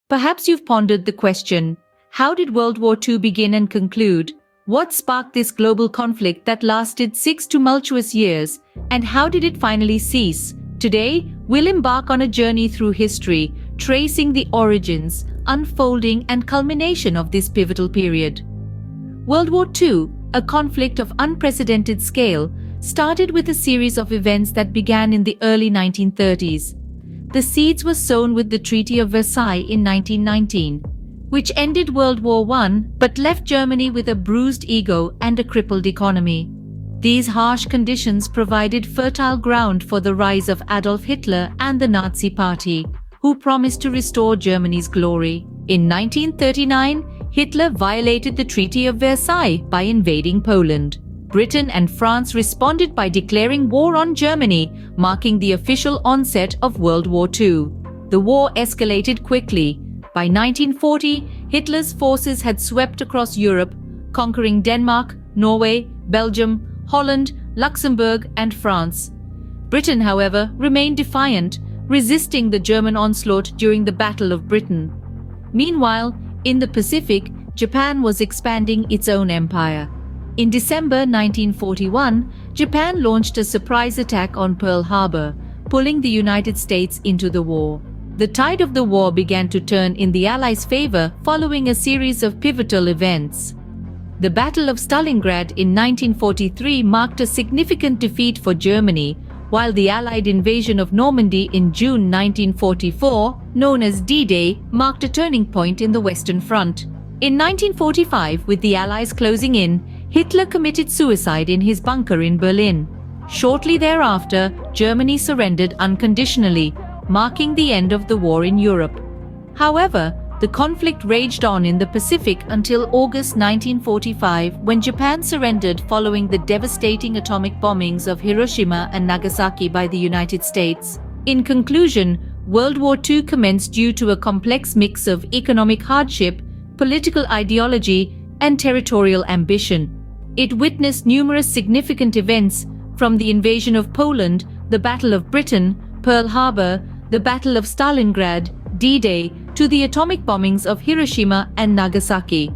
Perhaps you've pondered the question, how did World War II begin and conclude? What sparked this global conflict that lasted 6 tumultuous years, and how did it finally cease? Today, we'll embark on a journey through history, tracing the origins, unfolding, and culmination of this pivotal period. World War II, a conflict of unprecedented scale, started with a series of events that began in the early 1930s. The seeds were sown with the Treaty of Versailles in 1919, which ended World War I but left Germany with a bruised ego and a crippled economy. These harsh conditions provided fertile ground for the rise of Adolf Hitler and the Nazi Party, who promised to restore Germany's glory. In 1939, Hitler violated the Treaty of Versailles by invading Poland. Britain and France responded by declaring war on Germany, marking the official onset of World War II. The war escalated quickly. By 1940, Hitler's forces had swept across Europe, conquering Denmark, Norway, Belgium, Holland, Luxembourg, and France. Britain, however, remained defiant, resisting the German onslaught during the Battle of Britain. Meanwhile, in the Pacific, Japan was expanding its own empire. In December 1941, Japan launched a surprise attack on Pearl Harbor, pulling the United States into the war. The tide of the war began to turn in the Allies' favor following a series of pivotal events. The Battle of Stalingrad in 1943 marked a significant defeat for Germany, while the Allied invasion of Normandy in June 1944, known as D-Day, marked a turning point in the Western Front. In 1945, with the Allies closing in, Hitler committed suicide in his bunker in Berlin. Shortly thereafter, Germany surrendered unconditionally, marking the end of the war in Europe. However, the conflict raged on in the Pacific until August 1945, when Japan surrendered following the devastating atomic bombings of Hiroshima and Nagasaki by the United States. In conclusion, World War II commenced due to a complex mix of economic hardship, political ideology, and territorial ambition. It witnessed numerous significant events, from the invasion of Poland, the Battle of Britain, Pearl Harbor, the Battle of Stalingrad, D-Day, to the atomic bombings of Hiroshima and Nagasaki.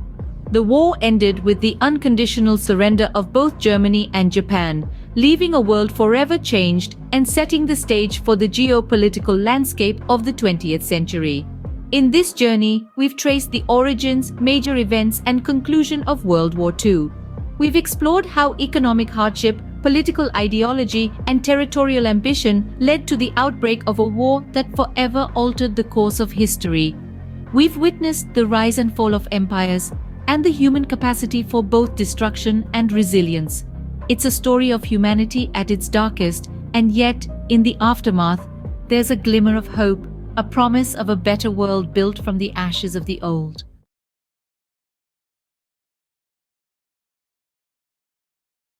The war ended with the unconditional surrender of both Germany and Japan, leaving a world forever changed and setting the stage for the geopolitical landscape of the 20th century. In this journey, we've traced the origins, major events, and conclusion of World War II. We've explored how economic hardship, political ideology, and territorial ambition led to the outbreak of a war that forever altered the course of history. We've witnessed the rise and fall of empires and the human capacity for both destruction and resilience. It's a story of humanity at its darkest, and yet, in the aftermath, there's a glimmer of hope, a promise of a better world built from the ashes of the old.